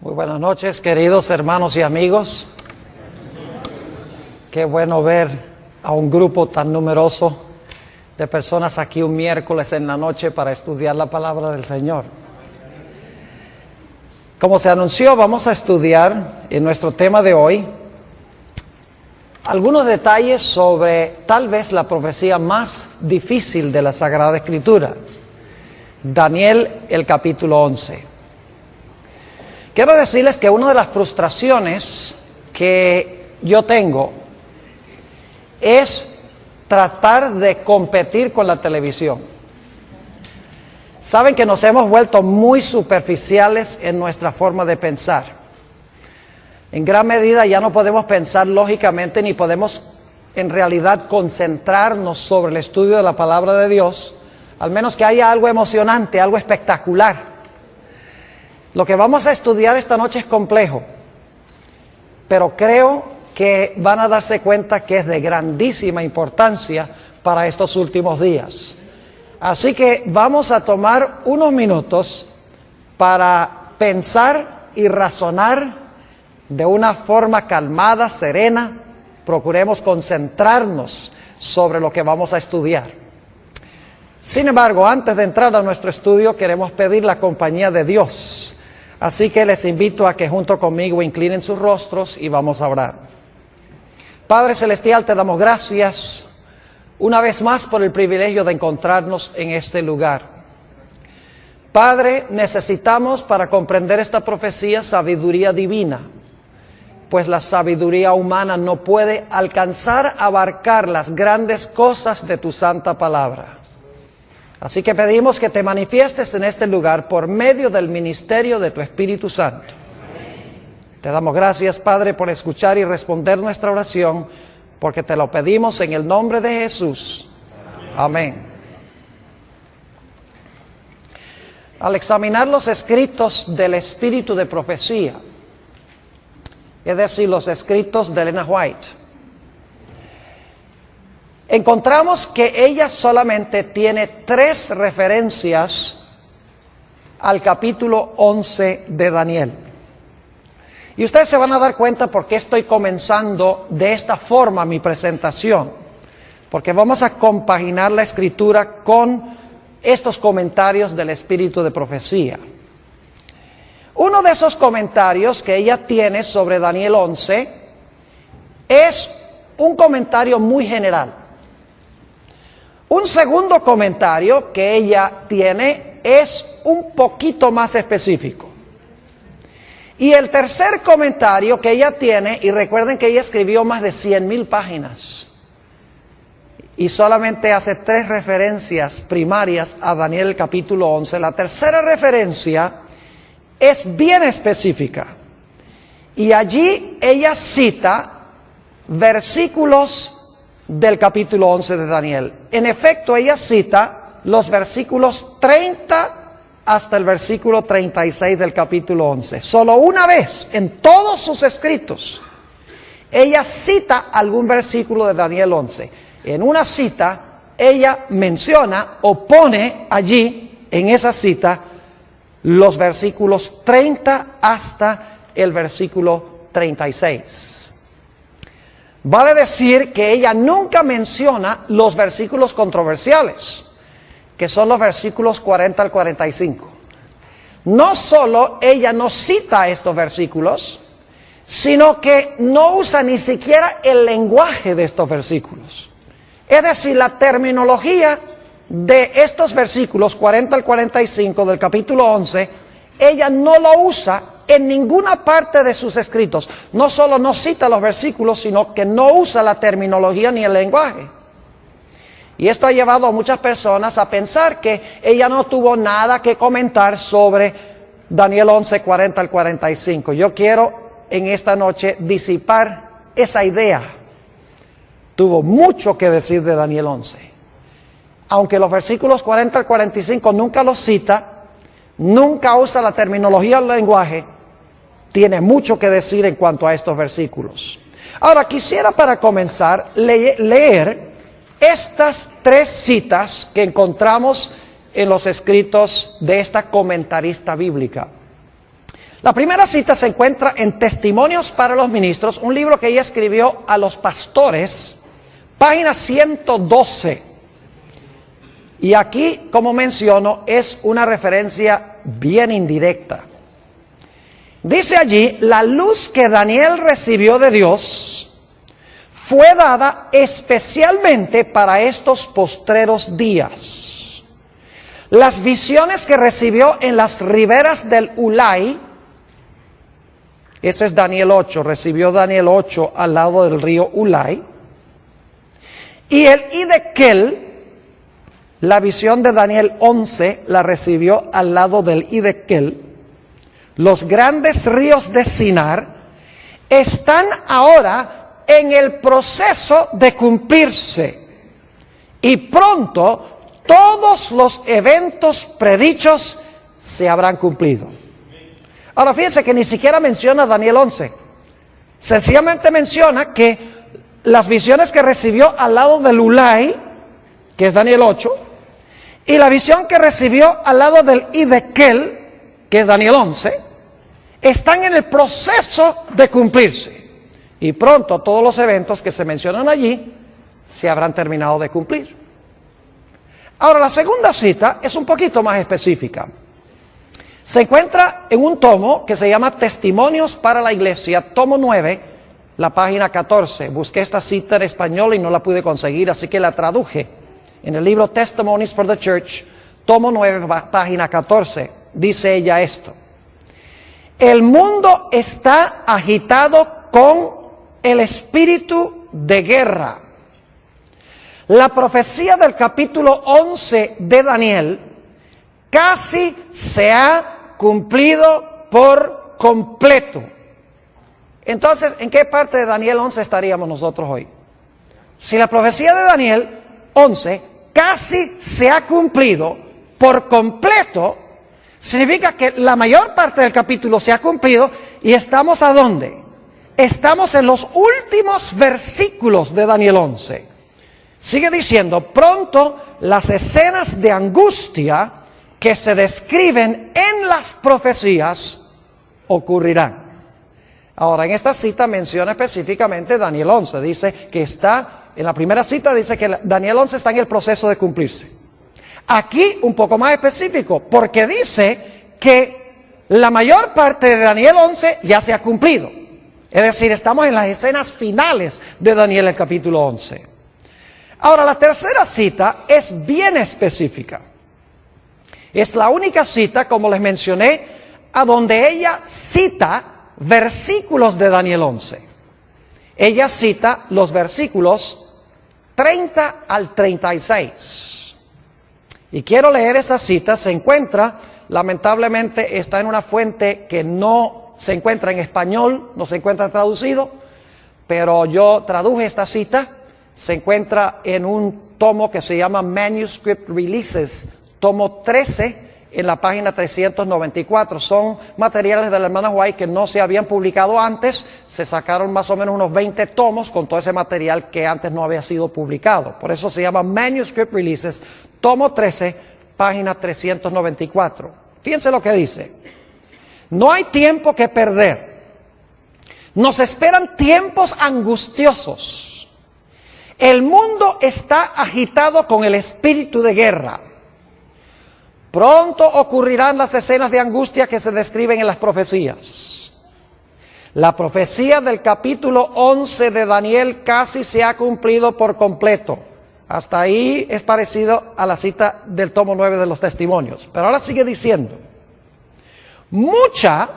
Muy buenas noches, queridos hermanos y amigos. Qué bueno ver a un grupo tan numeroso de personas aquí un miércoles en la noche para estudiar la palabra del Señor. Como se anunció, vamos a estudiar en nuestro tema de hoy algunos detalles sobre tal vez la profecía más difícil de la Sagrada Escritura, Daniel, el capítulo 11. Quiero decirles que una de las frustraciones que yo tengo es tratar de competir con la televisión. Saben que nos hemos vuelto muy superficiales en nuestra forma de pensar. En gran medida ya no podemos pensar lógicamente ni podemos en realidad concentrarnos sobre el estudio de la palabra de Dios, al menos que haya algo emocionante, algo espectacular. Lo que vamos a estudiar esta noche es complejo, pero creo que van a darse cuenta que es de grandísima importancia para estos últimos días. Así que vamos a tomar unos minutos para pensar y razonar de una forma calmada, serena. Procuremos concentrarnos sobre lo que vamos a estudiar. Sin embargo, antes de entrar a nuestro estudio, queremos pedir la compañía de Dios. Así que les invito a que junto conmigo inclinen sus rostros y vamos a orar. Padre Celestial, te damos gracias una vez más por el privilegio de encontrarnos en este lugar. Padre, necesitamos para comprender esta profecía sabiduría divina, pues la sabiduría humana no puede alcanzar a abarcar las grandes cosas de tu santa palabra. Así que pedimos que te manifiestes en este lugar por medio del ministerio de tu Espíritu Santo. Te damos gracias, Padre, por escuchar y responder nuestra oración, porque te lo pedimos en el nombre de Jesús. Amén. Al examinar los escritos del espíritu de profecía, es decir, los escritos de Ellen White, encontramos que ella solamente tiene 3 referencias al capítulo 11 de Daniel. Y ustedes se van a dar cuenta por qué estoy comenzando de esta forma mi presentación. Porque vamos a compaginar la escritura con estos comentarios del espíritu de profecía. Uno de esos comentarios que ella tiene sobre Daniel 11 es un comentario muy general. Un segundo comentario que ella tiene es un poquito más específico. Y el tercer comentario que ella tiene, y recuerden que ella escribió más de 100,000 páginas, y solamente hace 3 referencias primarias a Daniel capítulo 11. La tercera referencia es bien específica, y allí ella cita versículos del capítulo 11 de Daniel. En efecto, ella cita los versículos 30 hasta el versículo 36 del capítulo 11. Solo una vez en todos sus escritos ella cita algún versículo de Daniel 11. En una cita ella menciona o pone allí en esa cita los versículos 30 hasta el versículo 36. Vale decir que ella nunca menciona los versículos controversiales, que son los versículos 40 al 45. No solo ella no cita estos versículos, sino que no usa ni siquiera el lenguaje de estos versículos. Es decir, la terminología de estos versículos 40 al 45 del capítulo 11, ella no lo usa en ninguna parte de sus escritos. No solo no cita los versículos, sino que no usa la terminología ni el lenguaje. Y esto ha llevado a muchas personas a pensar que ella no tuvo nada que comentar sobre Daniel 11, 40 al 45. Yo quiero en esta noche disipar esa idea. Tuvo mucho que decir de Daniel 11. Aunque los versículos 40 al 45 nunca los cita, nunca usa la terminología del lenguaje, tiene mucho que decir en cuanto a estos versículos. Ahora, quisiera para comenzar leer estas 3 citas que encontramos en los escritos de esta comentarista bíblica. La primera cita se encuentra en Testimonios para los Ministros, un libro que ella escribió a los pastores, página 112. Y aquí, como menciono, es una referencia bien indirecta. Dice allí, la luz que Daniel recibió de Dios fue dada especialmente para estos postreros días. Las visiones que recibió en las riberas del Ulai, ese es Daniel 8, recibió Daniel 8 al lado del río Ulai, y el Hidekel, la visión de Daniel 11 la recibió al lado del Hidekel. Los grandes ríos de Sinar están ahora en el proceso de cumplirse. Y pronto todos los eventos predichos se habrán cumplido. Ahora fíjense que ni siquiera menciona Daniel 11. Sencillamente menciona que las visiones que recibió al lado del Ulai, que es Daniel 8, y la visión que recibió al lado del Hidekel, que es Daniel 11, están en el proceso de cumplirse. Y pronto todos los eventos que se mencionan allí se habrán terminado de cumplir. Ahora, la segunda cita es un poquito más específica. Se encuentra en un tomo que se llama Testimonios para la Iglesia, tomo 9, la página 14. Busqué esta cita en español y no la pude conseguir, así que la traduje. En el libro Testimonies for the Church, tomo 9, página 14, dice ella esto. El mundo está agitado con el espíritu de guerra. La profecía del capítulo 11 de Daniel casi se ha cumplido por completo. Entonces, ¿en qué parte de Daniel 11 estaríamos nosotros hoy? Si la profecía de Daniel 11 casi se ha cumplido por completo, significa que la mayor parte del capítulo se ha cumplido y estamos ¿a dónde? Estamos en los últimos versículos de Daniel 11. Sigue diciendo, pronto las escenas de angustia que se describen en las profecías ocurrirán. Ahora, en esta cita menciona específicamente Daniel 11. Dice que está, en la primera cita dice que Daniel 11 está en el proceso de cumplirse. Aquí un poco más específico, porque dice que la mayor parte de Daniel 11 ya se ha cumplido. Es decir, estamos en las escenas finales de Daniel, el capítulo 11. Ahora, la tercera cita es bien específica. Es la única cita, como les mencioné, a donde ella cita versículos de Daniel 11. Ella cita los versículos 30 al 36. Y quiero leer esa cita. Se encuentra, lamentablemente, está en una fuente que no se encuentra en español, no se encuentra traducido, pero yo traduje esta cita. Se encuentra en un tomo que se llama Manuscript Releases, tomo 13, en la página 394. Son materiales de la hermana White que no se habían publicado antes. Se sacaron más o menos unos 20 tomos con todo ese material que antes no había sido publicado. Por eso se llama Manuscript Releases, tomo 13, página 394. Fíjense lo que dice. No hay tiempo que perder. Nos esperan tiempos angustiosos. El mundo está agitado con el espíritu de guerra. Pronto ocurrirán las escenas de angustia que se describen en las profecías. La profecía del capítulo 11 de Daniel casi se ha cumplido por completo. Hasta ahí es parecido a la cita del tomo 9 de los Testimonios. Pero ahora sigue diciendo, mucha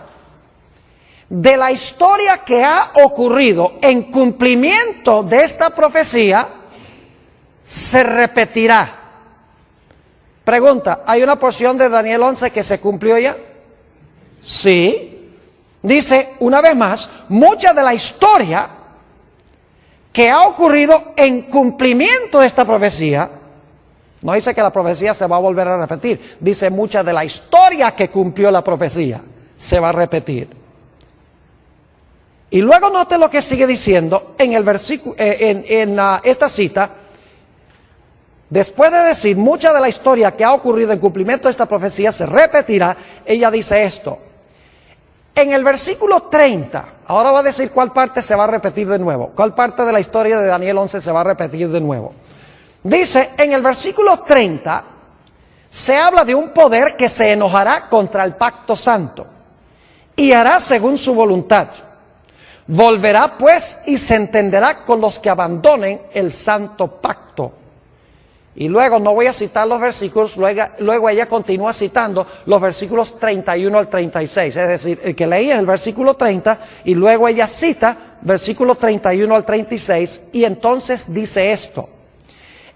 de la historia que ha ocurrido en cumplimiento de esta profecía se repetirá. Pregunta, ¿hay una porción de Daniel 11 que se cumplió ya? Sí. Dice, una vez más, mucha de la historia que ha ocurrido en cumplimiento de esta profecía, no dice que la profecía se va a volver a repetir, dice mucha de la historia que cumplió la profecía se va a repetir. Y luego note lo que sigue diciendo en el versículo, esta cita. Después de decir mucha de la historia que ha ocurrido en cumplimiento de esta profecía se repetirá, ella dice esto: En el versículo 30, ahora va a decir cuál parte se va a repetir de nuevo, cuál parte de la historia de Daniel 11 se va a repetir de nuevo. Dice, en el versículo 30, se habla de un poder que se enojará contra el pacto santo y hará según su voluntad. Volverá pues y se entenderá con los que abandonen el santo pacto. Y luego, no voy a citar los versículos, luego ella continúa citando los versículos 31 al 36. Es decir, el que leía es el versículo 30 y luego ella cita versículo 31 al 36 y entonces dice esto.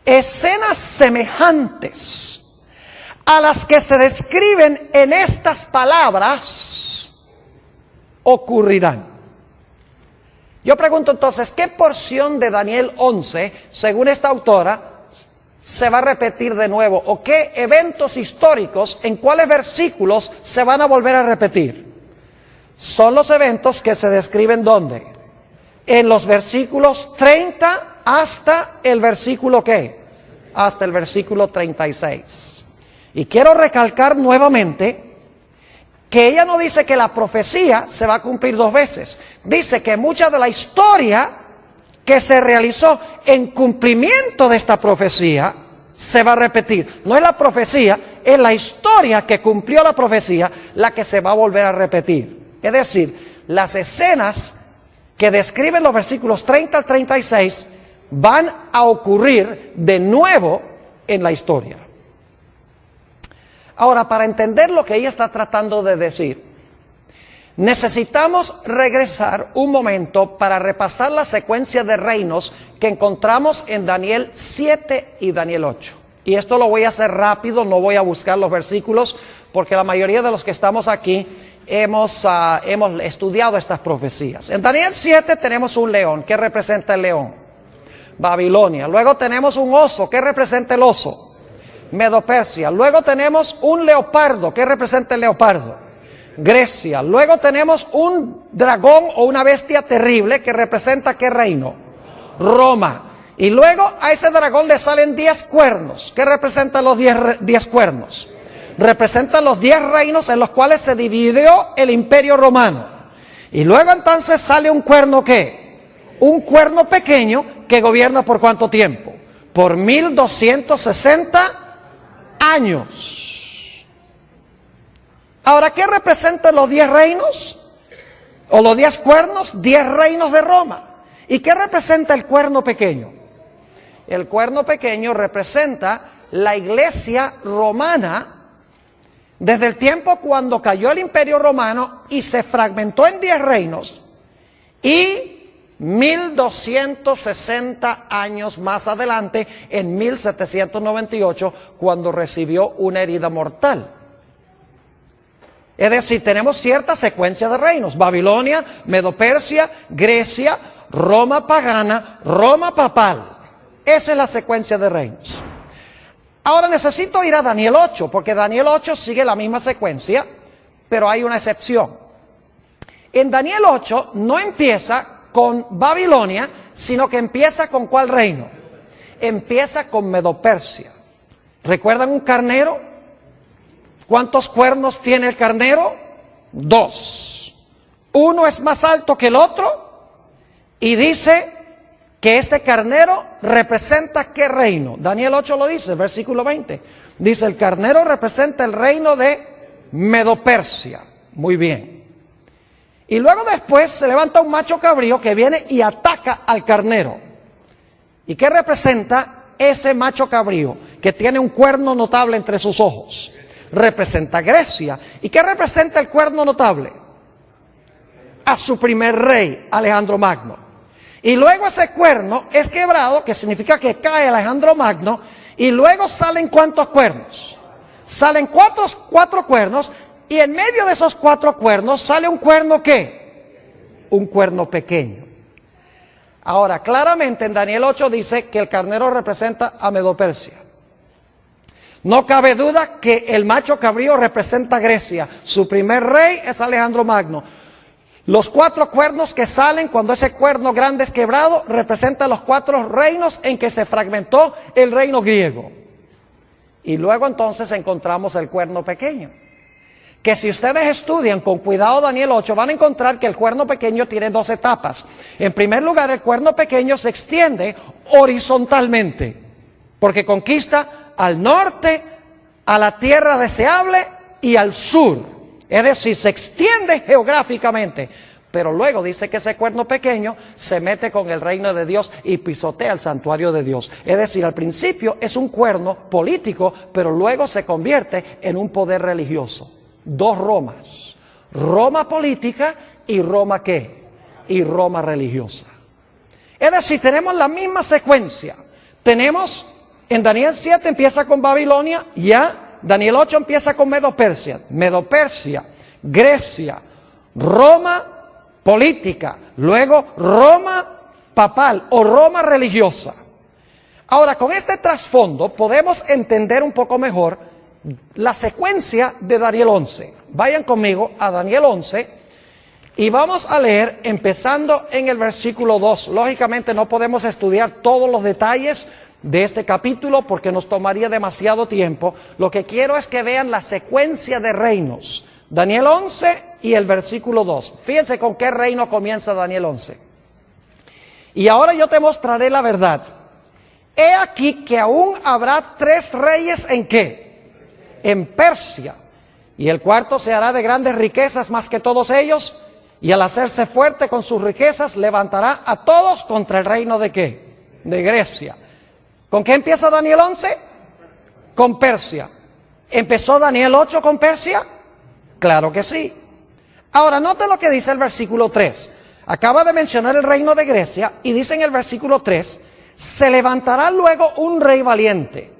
Escenas semejantes a las que se describen en estas palabras ocurrirán. Yo pregunto entonces, ¿qué porción de Daniel 11, según esta autora, se va a repetir de nuevo? ¿O qué eventos históricos, en cuáles versículos se van a volver a repetir? Son los eventos que se describen ¿dónde? En los versículos 30 hasta el versículo ¿qué? Hasta el versículo 36. Y quiero recalcar nuevamente que ella no dice que la profecía se va a cumplir dos veces. Dice que mucha de la historia que se realizó en cumplimiento de esta profecía se va a repetir. No es la profecía, es la historia que cumplió la profecía la que se va a volver a repetir. Es decir, las escenas que describen los versículos 30 al 36 van a ocurrir de nuevo en la historia. Ahora, para entender lo que ella está tratando de decir, necesitamos regresar un momento para repasar la secuencia de reinos que encontramos en Daniel 7 y Daniel 8. Y esto lo voy a hacer rápido, no voy a buscar los versículos, porque la mayoría de los que estamos aquí hemos estudiado estas profecías. En Daniel 7 tenemos un león. ¿Qué representa el león? Babilonia. Luego tenemos un oso. ¿Qué representa el oso? Medo-Persia. Luego tenemos un leopardo. ¿Qué representa el leopardo? Grecia. Luego tenemos un dragón o una bestia terrible que representa ¿qué reino? Roma. Y luego a ese dragón le salen 10 cuernos. ¿Qué representan los 10 cuernos? Representan los 10 reinos en los cuales se dividió el imperio romano. Y luego entonces sale un cuerno ¿qué? Un cuerno pequeño que gobierna ¿por cuánto tiempo? Por 1260 años. Ahora, ¿qué representan los 10 reinos? O los 10 cuernos, 10 reinos de Roma. ¿Y qué representa el cuerno pequeño? El cuerno pequeño representa la iglesia romana desde el tiempo cuando cayó el imperio romano y se fragmentó en 10 reinos y 1260 años más adelante, en 1798, cuando recibió una herida mortal. Es decir, tenemos cierta secuencia de reinos: Babilonia, Medo-Persia, Grecia, Roma pagana, Roma papal. Esa es la secuencia de reinos. Ahora necesito ir a Daniel 8, porque Daniel 8 sigue la misma secuencia, pero hay una excepción. En Daniel 8 no empieza con Babilonia, sino que empieza con ¿cuál reino? Empieza con Medo-Persia. ¿Recuerdan un carnero? ¿Cuántos cuernos tiene el carnero? 2. Uno es más alto que el otro y dice que este carnero representa ¿qué reino? Daniel 8 lo dice, versículo 20. Dice, el carnero representa el reino de Medo-Persia. Muy bien. Y luego después se levanta un macho cabrío que viene y ataca al carnero. ¿Y qué representa ese macho cabrío que tiene un cuerno notable entre sus ojos? Representa Grecia. ¿Y qué representa el cuerno notable? A su primer rey, Alejandro Magno. Y luego ese cuerno es quebrado, que significa que cae Alejandro Magno, y luego salen ¿cuántos cuernos? Salen cuatro cuernos. Y en medio de esos 4 cuernos sale un cuerno ¿qué? Un cuerno pequeño. Ahora, claramente en Daniel 8 dice que el carnero representa a Medo-Persia. No cabe duda que el macho cabrío representa a Grecia. Su primer rey es Alejandro Magno. Los 4 cuernos que salen cuando ese cuerno grande es quebrado representan los 4 reinos en que se fragmentó el reino griego. Y luego entonces encontramos el cuerno pequeño, que si ustedes estudian con cuidado Daniel 8, van a encontrar que el cuerno pequeño tiene dos etapas. En primer lugar, el cuerno pequeño se extiende horizontalmente, porque conquista al norte, a la tierra deseable y al sur. Es decir, se extiende geográficamente. Pero luego dice que ese cuerno pequeño se mete con el reino de Dios y pisotea el santuario de Dios. Es decir, al principio es un cuerno político, pero luego se convierte en un poder religioso. Dos Romas. Roma política y Roma ¿qué? Y Roma religiosa. Es decir, tenemos la misma secuencia. Tenemos, en Daniel 7 empieza con Babilonia, ya. Daniel 8 empieza con Medo-Persia. Medo-Persia, Grecia, Roma política, luego Roma papal o Roma religiosa. Ahora, con este trasfondo podemos entender un poco mejor la secuencia de Daniel 11. Vayan conmigo a Daniel 11 y vamos a leer empezando en el versículo 2. Lógicamente no podemos estudiar todos los detalles de este capítulo porque nos tomaría demasiado tiempo. Lo que quiero es que vean la secuencia de reinos. Daniel 11 y el versículo 2. Fíjense con qué reino comienza Daniel 11. Y ahora yo te mostraré la verdad. He aquí que aún habrá 3 reyes ¿en qué? En Persia. Y el cuarto se hará de grandes riquezas más que todos ellos. Y al hacerse fuerte con sus riquezas levantará a todos contra el reino ¿de qué? De Grecia. ¿Con qué empieza Daniel 11? Con Persia. ¿Empezó Daniel 8 con Persia? Claro que sí. Ahora, note lo que dice el versículo 3. Acaba de mencionar el reino de Grecia y dice en el versículo 3, se levantará luego un rey valiente,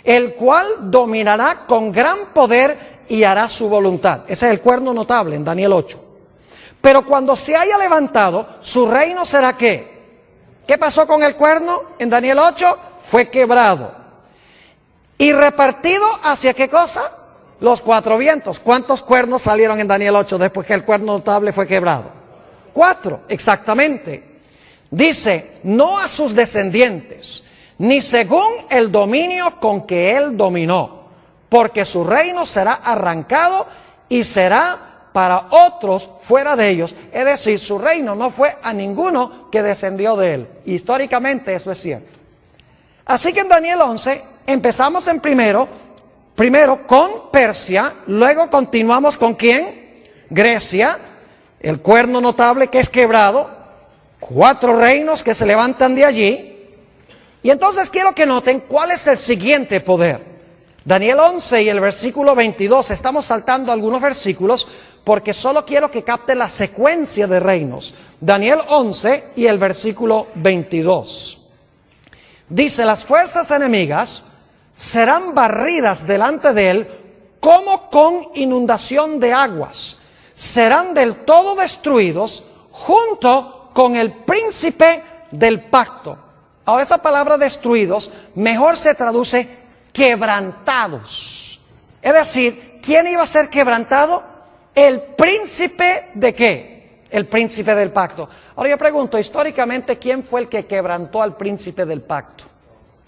el cual dominará con gran poder y hará su voluntad. Ese es el cuerno notable en Daniel 8. Pero cuando se haya levantado, su reino será ¿qué? ¿Qué pasó con el cuerno en Daniel 8? Fue quebrado. ¿Y repartido hacia qué cosa? Los 4 vientos. ¿Cuántos cuernos salieron en Daniel 8 después que el cuerno notable fue quebrado? 4, exactamente. Dice, no a sus descendientes, ni según el dominio con que él dominó, porque su reino será arrancado y será para otros fuera de ellos. Es decir, su reino no fue a ninguno que descendió de él. Históricamente eso es cierto. Así que en Daniel 11 empezamos en primero con Persia, luego continuamos con ¿quién? Grecia, el cuerno notable que es quebrado, 4 reinos que se levantan de allí. Y entonces quiero que noten cuál es el siguiente poder. Daniel 11 y el versículo 22, estamos saltando algunos versículos porque solo quiero que capten la secuencia de reinos. Daniel 11 y el versículo 22. Dice, las fuerzas enemigas serán barridas delante de él como con inundación de aguas. Serán del todo destruidos junto con el príncipe del pacto. Ahora esa palabra destruidos mejor se traduce quebrantados. Es decir, ¿quién iba a ser quebrantado? El príncipe ¿de qué? El príncipe del pacto. Ahora yo pregunto, históricamente, ¿quién fue el que quebrantó al príncipe del pacto?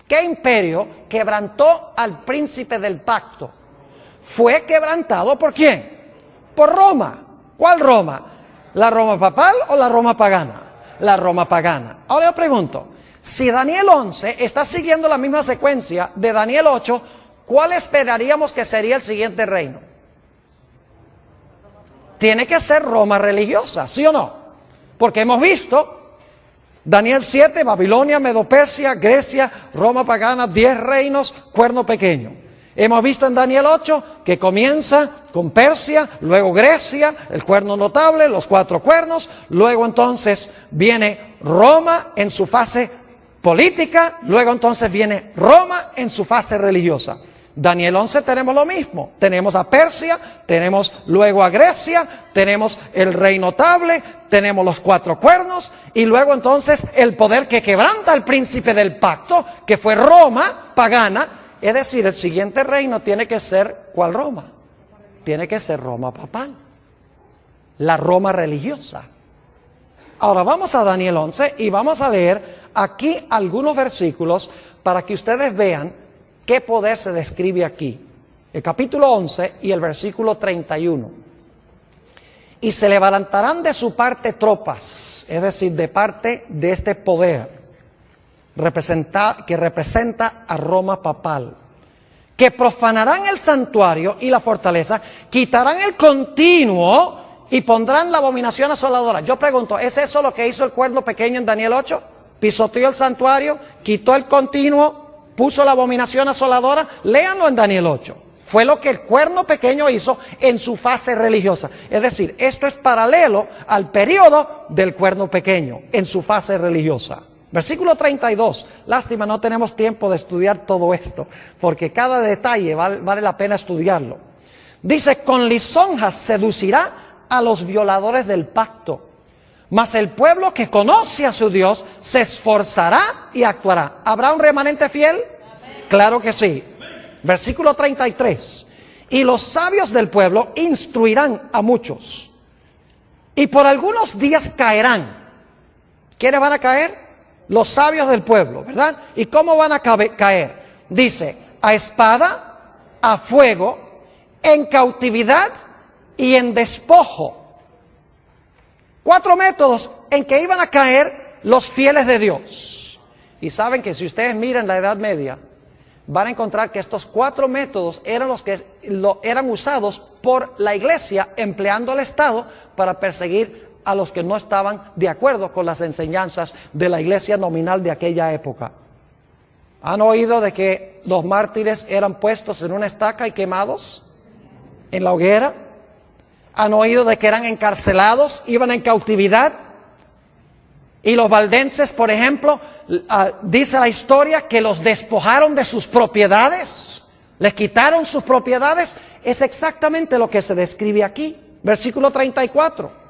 ¿Qué imperio quebrantó al príncipe del pacto? ¿Fue quebrantado por quién? Por Roma. ¿Cuál Roma? ¿La Roma papal o la Roma pagana? La Roma pagana. Ahora yo pregunto, si Daniel 11 está siguiendo la misma secuencia de Daniel 8, ¿cuál esperaríamos que sería el siguiente reino? Tiene que ser Roma religiosa, ¿sí o no? Porque hemos visto Daniel 7, Babilonia, Medo-Persia, Grecia, Roma pagana, 10 reinos, cuerno pequeño. Hemos visto en Daniel 8 que comienza con Persia, luego Grecia, el cuerno notable, los 4 cuernos, luego entonces viene Roma en su fase política, luego entonces viene Roma en su fase religiosa. Daniel 11 tenemos lo mismo, tenemos a Persia, tenemos luego a Grecia, tenemos el rey notable, tenemos los 4 cuernos y luego entonces el poder que quebranta al príncipe del pacto, que fue Roma pagana. Es decir, el siguiente reino tiene que ser, ¿cuál Roma? Tiene que ser Roma papal, la Roma religiosa. Ahora vamos a Daniel 11 y vamos a leer aquí algunos versículos para que ustedes vean qué poder se describe aquí. el capítulo 11 y el versículo 31. Y se levantarán de su parte tropas, es decir, de parte de este poder que representa a Roma papal, que profanarán el santuario y la fortaleza, quitarán el continuo y pondrán la abominación asoladora. Yo pregunto, ¿es eso lo que hizo el cuerno pequeño en Daniel 8? Pisoteó el santuario, quitó el continuo, puso la abominación asoladora. Léanlo en Daniel 8. Fue lo que el cuerno pequeño hizo en su fase religiosa. Es decir, esto es paralelo al periodo del cuerno pequeño en su fase religiosa. Versículo 32. Lástima, no tenemos tiempo de estudiar todo esto, porque cada detalle vale la pena estudiarlo. Dice, con lisonjas seducirá a los violadores del pacto, mas el pueblo que conoce a su Dios se esforzará y actuará. ¿Habrá un remanente fiel? Claro que sí. Versículo 33. Y los sabios del pueblo instruirán a muchos, y por algunos días caerán. ¿Quiénes van a caer? Los sabios del pueblo, ¿verdad? ¿Y cómo van a caer? Dice, a espada, a fuego, en cautividad y en despojo. 4 métodos en que iban a caer los fieles de Dios. Y saben que si ustedes miran la Edad Media, van a encontrar que estos 4 métodos eran los que eran usados por la iglesia, empleando al Estado para perseguir a los que no estaban de acuerdo con las enseñanzas de la iglesia nominal de aquella época. ¿Han oído de que los mártires eran puestos en una estaca y quemados en la hoguera? ¿Han oído de que eran encarcelados, iban en cautividad? Y los valdenses, por ejemplo, dice la historia que los despojaron de sus propiedades, les quitaron sus propiedades. Es exactamente lo que se describe aquí. Versículo 34.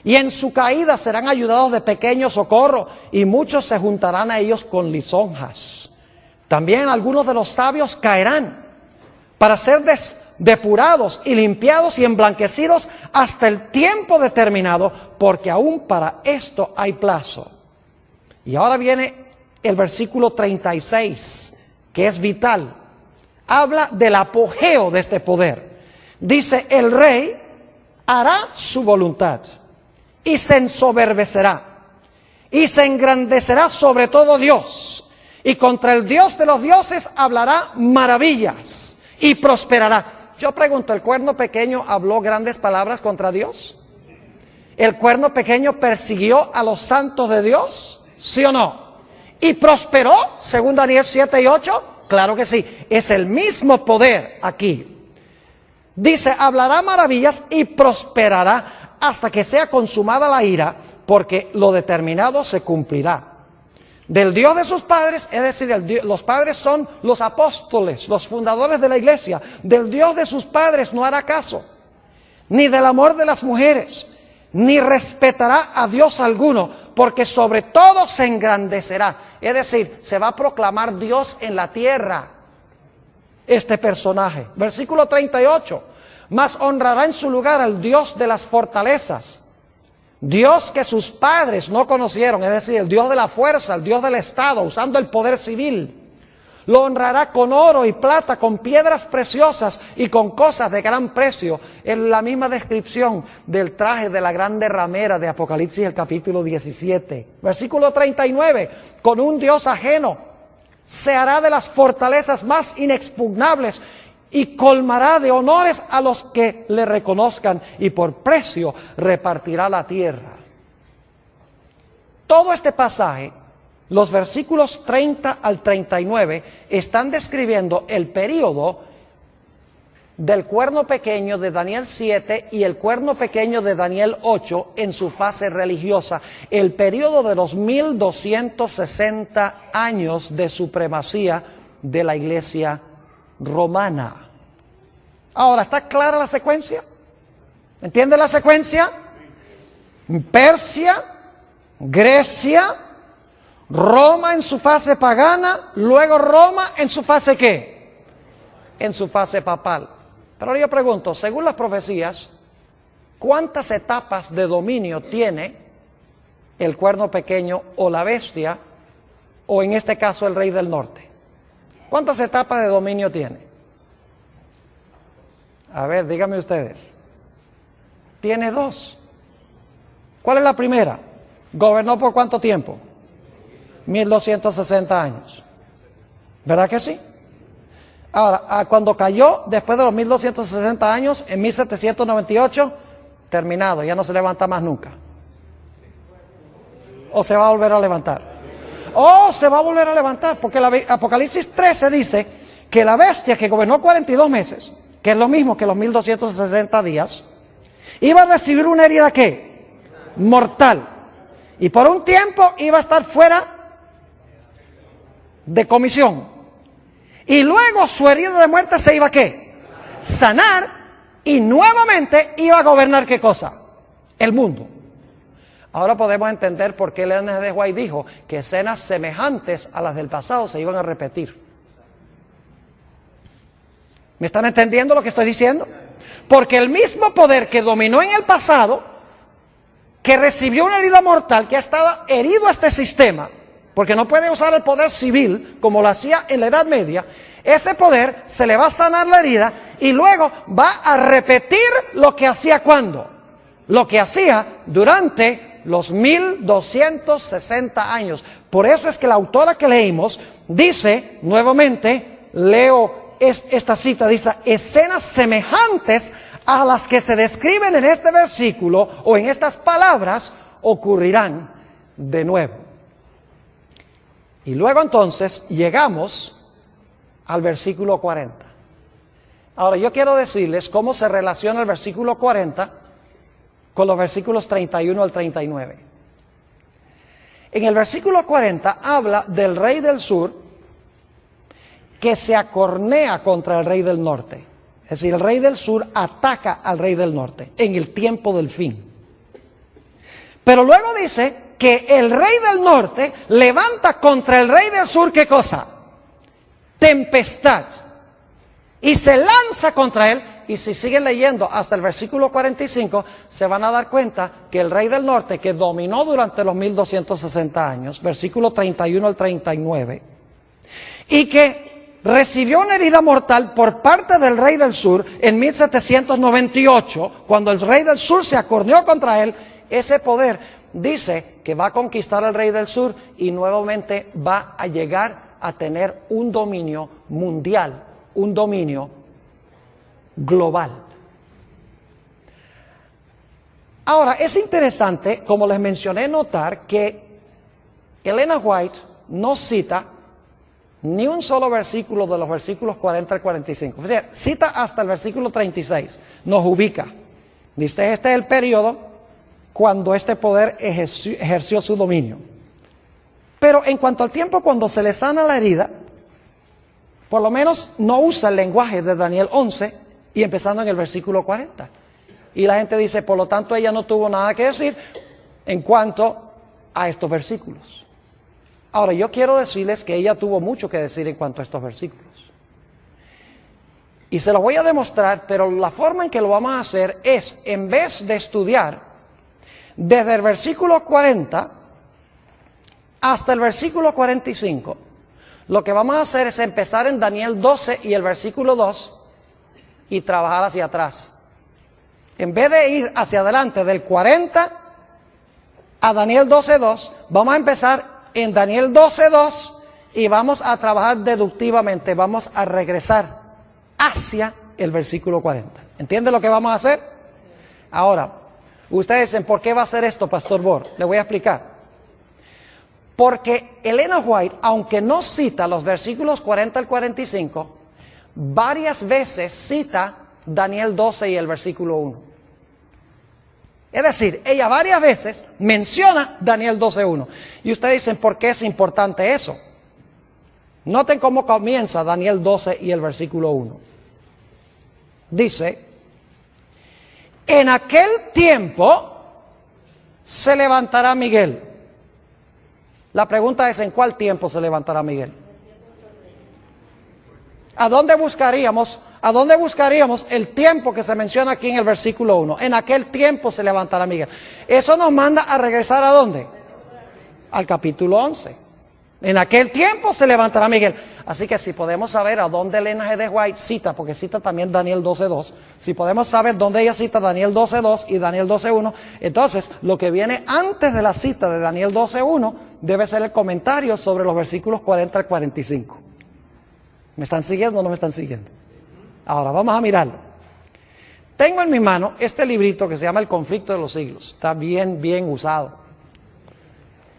Y en su caída serán ayudados de pequeño socorro, y muchos se juntarán a ellos con lisonjas. También algunos de los sabios caerán para ser depurados y limpiados y emblanquecidos hasta el tiempo determinado, porque aún para esto hay plazo. Y ahora viene el versículo 36, que es vital. Habla del apogeo de este poder. Dice, el rey hará su voluntad y se ensoberbecerá y se engrandecerá sobre todo Dios, y contra el Dios de los dioses hablará maravillas y prosperará. Yo pregunto, ¿el cuerno pequeño habló grandes palabras contra Dios? ¿El cuerno pequeño persiguió a los santos de Dios? ¿Sí o no? ¿Y prosperó, según Daniel 7 y 8? Claro que sí, es el mismo poder aquí. Dice, hablará maravillas y prosperará hasta que sea consumada la ira, porque lo determinado se cumplirá. Del Dios de sus padres, es decir, los padres son los apóstoles, los fundadores de la iglesia. Del Dios de sus padres no hará caso, ni del amor de las mujeres, ni respetará a Dios alguno, porque sobre todo se engrandecerá. Es decir, se va a proclamar Dios en la tierra, este personaje. Versículo 38. Mas honrará en su lugar al Dios de las fortalezas, Dios que sus padres no conocieron, es decir, el Dios de la fuerza, el Dios del Estado, usando el poder civil. Lo honrará con oro y plata, con piedras preciosas y con cosas de gran precio. En la misma descripción del traje de la grande ramera de Apocalipsis, el capítulo 17. Versículo 39, con un Dios ajeno se hará de las fortalezas más inexpugnables, y colmará de honores a los que le reconozcan, y por precio repartirá la tierra. Todo este pasaje, los versículos 30 al 39, están describiendo el período del cuerno pequeño de Daniel 7 y el cuerno pequeño de Daniel 8 en su fase religiosa, el período de los 1260 años de supremacía de la iglesia romana. Ahora, ¿está clara la secuencia? ¿Entiende la secuencia? Persia, Grecia, Roma en su fase pagana, luego Roma en su fase ¿qué? En su fase papal. Pero yo pregunto, según las profecías, ¿cuántas etapas de dominio tiene el cuerno pequeño o la bestia, o en este caso el rey del norte? ¿Cuántas etapas de dominio tiene? A ver, díganme ustedes. Tiene dos. ¿Cuál es la primera? ¿Gobernó por cuánto tiempo? 1260 años. ¿Verdad que sí? Ahora, cuando cayó, después de los 1260 años, en 1798, terminado, ya no se levanta más nunca. ¿O se va a volver a levantar? ¡Oh, se va a volver a levantar! Porque Apocalipsis 13 dice que la bestia que gobernó 42 meses, que es lo mismo que los 1260 días, iba a recibir una herida, ¿qué? Mortal. Y por un tiempo iba a estar fuera de comisión. Y luego su herida de muerte se iba a ¿qué? Sanar, y nuevamente iba a gobernar ¿qué cosa? El mundo. Ahora podemos entender por qué Ellen G. White dijo que escenas semejantes a las del pasado se iban a repetir. ¿Me están entendiendo lo que estoy diciendo? Porque el mismo poder que dominó en el pasado, que recibió una herida mortal, que ha estado herido a este sistema, porque no puede usar el poder civil como lo hacía en la Edad Media, ese poder se le va a sanar la herida y luego va a repetir lo que hacía ¿cuándo? Lo que hacía durante los 1260 años. Por eso es que la autora que leímos dice, nuevamente, leo esta cita, dice, escenas semejantes a las que se describen en este versículo o en estas palabras ocurrirán de nuevo. Y luego entonces llegamos al versículo 40. Ahora yo quiero decirles cómo se relaciona el versículo 40 con los versículos 31 al 39. En el versículo 40 habla del rey del sur que se acornea contra el rey del norte. Es decir, el rey del sur ataca al rey del norte en el tiempo del fin. Pero luego dice que el rey del norte levanta contra el rey del sur, ¿qué cosa? Tempestad. Y se lanza contra él. Y si siguen leyendo hasta el versículo 45, se van a dar cuenta que el rey del norte, que dominó durante los 1260 años, versículo 31 al 39, y que recibió una herida mortal por parte del rey del sur en 1798, cuando el rey del sur se acorneó contra él, ese poder dice que va a conquistar al rey del sur y nuevamente va a llegar a tener un dominio mundial, un dominio global. Ahora, es interesante, como les mencioné, notar que Ellen G. White no cita ni un solo versículo de los versículos 40 al 45. O sea, cita hasta el versículo 36, nos ubica. Dice, este es el periodo cuando este poder ejerció su dominio. Pero en cuanto al tiempo cuando se le sana la herida, por lo menos no usa el lenguaje de Daniel 11 y empezando en el versículo 40. Y la gente dice, por lo tanto ella no tuvo nada que decir en cuanto a estos versículos. Ahora, yo quiero decirles que ella tuvo mucho que decir en cuanto a estos versículos. Y se lo voy a demostrar, pero la forma en que lo vamos a hacer es, en vez de estudiar desde el versículo 40 hasta el versículo 45, lo que vamos a hacer es empezar en Daniel 12 y el versículo 2 y trabajar hacia atrás. En vez de ir hacia adelante del 40 a Daniel 12.2, vamos a empezar en Daniel 12.2 y vamos a trabajar deductivamente, vamos a regresar hacia el versículo 40. ¿Entiende lo que vamos a hacer? Ahora, ustedes dicen, ¿por qué va a hacer esto, Pastor Bor? Le voy a explicar. Porque Ellen G. White, aunque no cita los versículos 40 al 45, varias veces cita Daniel 12 y el versículo 1. Es decir, ella varias veces menciona Daniel 12.1. Y ustedes dicen, ¿por qué es importante eso? Noten cómo comienza Daniel 12 y el versículo 1. Dice, en aquel tiempo se levantará Miguel. La pregunta es, ¿en cuál tiempo se levantará Miguel? ¿A dónde buscaríamos el tiempo que se menciona aquí en el versículo 1? En aquel tiempo se levantará Miguel. Eso nos manda a regresar ¿a dónde? Al capítulo 11. En aquel tiempo se levantará Miguel. Así que si podemos saber a dónde Elena G. de White cita, porque cita también Daniel 12:2, si podemos saber dónde ella cita Daniel 12:2 y Daniel 12:1, entonces lo que viene antes de la cita de Daniel 12:1 debe ser el comentario sobre los versículos 40 al 45. ¿Me están siguiendo o no me están siguiendo? Ahora vamos a mirarlo. Tengo en mi mano este librito que se llama El conflicto de los siglos. Está bien usado.